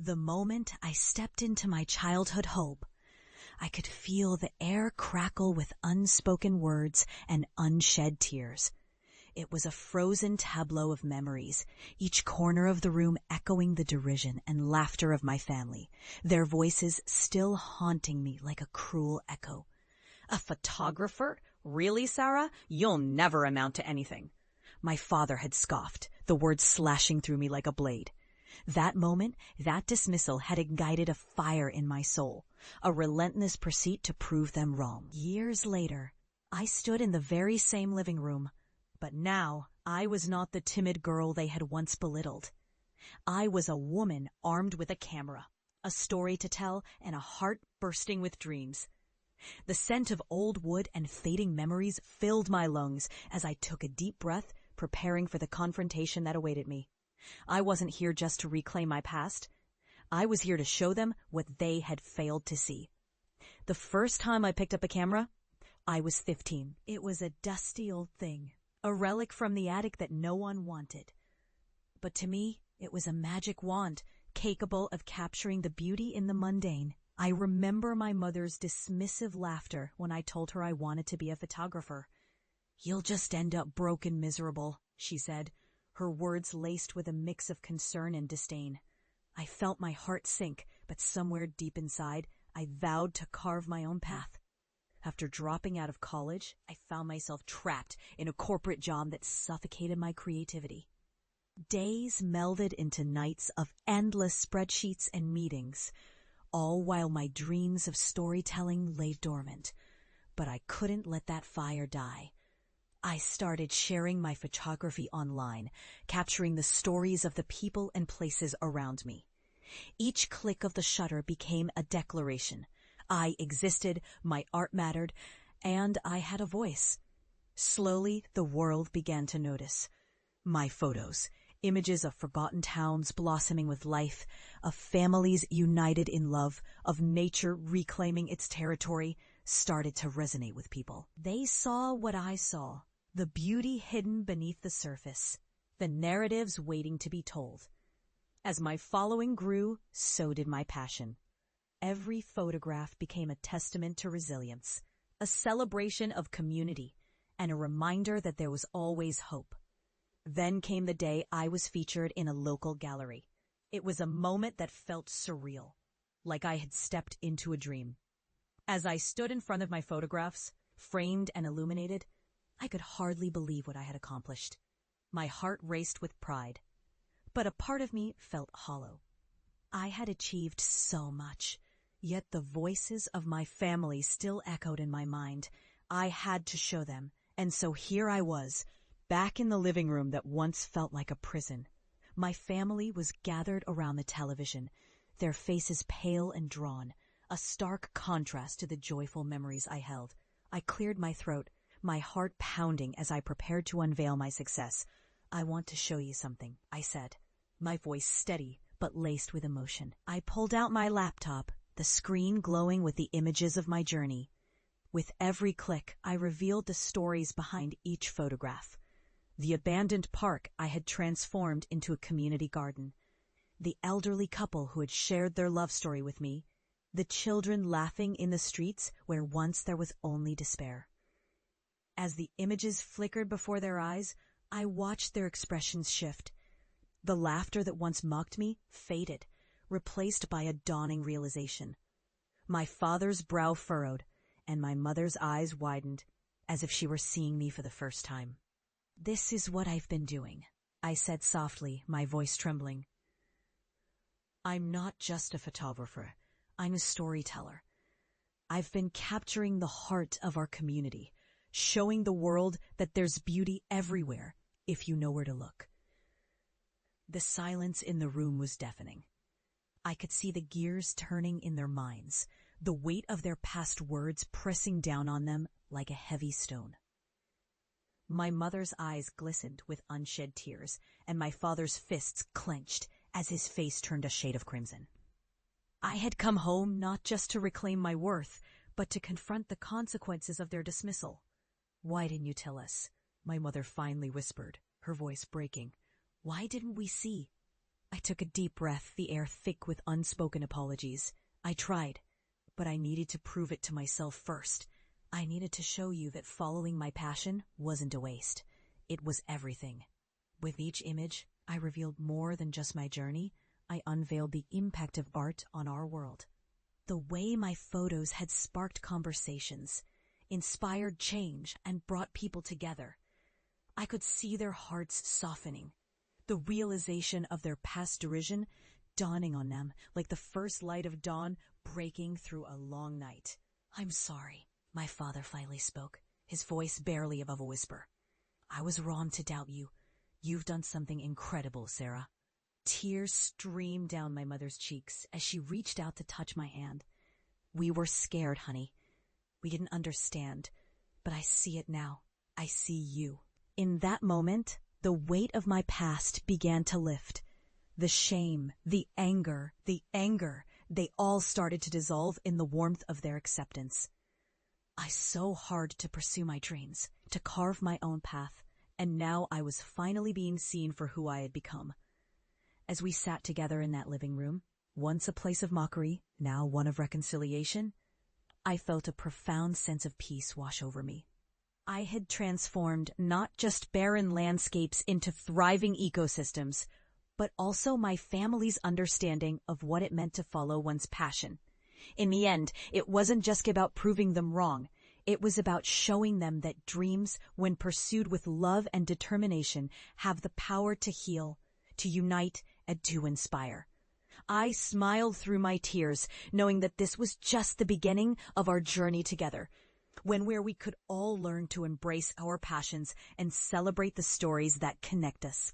The moment I stepped into my childhood home, I could feel the air crackle with unspoken words and unshed tears. It was a frozen tableau of memories, each corner of the room echoing the derision and laughter of my family, their voices still haunting me like a cruel echo. "A photographer? Really, Sarah? You'll never amount to anything." My father had scoffed, the words slashing through me like a blade. That moment, that dismissal had ignited a fire in my soul, a relentless pursuit to prove them wrong. Years later, I stood in the very same living room, but now I was not the timid girl they had once belittled. I was a woman armed with a camera, a story to tell, and a heart bursting with dreams. The scent of old wood and fading memories filled my lungs as I took a deep breath, preparing for the confrontation that awaited me. I wasn't here just to reclaim my past. I was here to show them what they had failed to see. The first time I picked up a camera, I was 15. It was a dusty old thing, a relic from the attic that no one wanted. But to me, it was a magic wand, capable of capturing the beauty in the mundane. I remember my mother's dismissive laughter when I told her I wanted to be a photographer. "You'll just end up broke and miserable," she said, her words laced with a mix of concern and disdain. I felt my heart sink, but somewhere deep inside, I vowed to carve my own path. After dropping out of college, I found myself trapped in a corporate job that suffocated my creativity. Days melded into nights of endless spreadsheets and meetings, all while my dreams of storytelling lay dormant. But I couldn't let that fire die. I started sharing my photography online, capturing the stories of the people and places around me. Each click of the shutter became a declaration. I existed, my art mattered, and I had a voice. Slowly, the world began to notice. My photos, images of forgotten towns blossoming with life, of families united in love, of nature reclaiming its territory, started to resonate with people. They saw what I saw, the beauty hidden beneath the surface, the narratives waiting to be told. As my following grew, so did my passion. Every photograph became a testament to resilience, a celebration of community, and a reminder that there was always hope. Then came the day I was featured in a local gallery. It was a moment that felt surreal, like I had stepped into a dream. As I stood in front of my photographs, framed and illuminated, I could hardly believe what I had accomplished. My heart raced with pride, but a part of me felt hollow. I had achieved so much, yet the voices of my family still echoed in my mind. I had to show them, and so here I was, back in the living room that once felt like a prison. My family was gathered around the television, their faces pale and drawn, a stark contrast to the joyful memories I held. I cleared my throat, my heart pounding as I prepared to unveil my success. "I want to show you something," I said, my voice steady but laced with emotion. I pulled out my laptop, the screen glowing with the images of my journey. With every click, I revealed the stories behind each photograph. The abandoned park I had transformed into a community garden. The elderly couple who had shared their love story with me. The children laughing in the streets where once there was only despair. As the images flickered before their eyes, I watched their expressions shift. The laughter that once mocked me faded, replaced by a dawning realization. My father's brow furrowed, and my mother's eyes widened, as if she were seeing me for the first time. "This is what I've been doing," I said softly, my voice trembling. "I'm not just a photographer. I'm a storyteller. I've been capturing the heart of our community, showing the world that there's beauty everywhere if you know where to look." The silence in the room was deafening. I could see the gears turning in their minds, the weight of their past words pressing down on them like a heavy stone. My mother's eyes glistened with unshed tears, and my father's fists clenched as his face turned a shade of crimson. I had come home not just to reclaim my worth, but to confront the consequences of their dismissal. "Why didn't you tell us?" my mother finally whispered, her voice breaking. "Why didn't we see?" I took a deep breath, the air thick with unspoken apologies. I tried, but I needed to prove it to myself first. I needed to show you that following my passion wasn't a waste. It was everything. With each image, I revealed more than just my journey. I unveiled the impact of art on our world. The way my photos had sparked conversations, inspired change, and brought people together. I could see their hearts softening, the realization of their past derision dawning on them like the first light of dawn breaking through a long night. "I'm sorry," my father finally spoke, his voice barely above a whisper. "I was wrong to doubt you. You've done something incredible, Sarah." Tears streamed down my mother's cheeks as she reached out to touch my hand. "We were scared, honey. We didn't understand, but I see it now. I see you." In that moment, the weight of my past began to lift. The shame, the anger, they all started to dissolve in the warmth of their acceptance. I so hard to pursue my dreams, to carve my own path, and now I was finally being seen for who I had become. As we sat together in that living room, once a place of mockery, now one of reconciliation, I felt a profound sense of peace wash over me. I had transformed not just barren landscapes into thriving ecosystems, but also my family's understanding of what it meant to follow one's passion. In the end, it wasn't just about proving them wrong. It was about showing them that dreams, when pursued with love and determination, have the power to heal, to unite, and to inspire. I smiled through my tears, knowing that this was just the beginning of our journey together, where we could all learn to embrace our passions and celebrate the stories that connect us.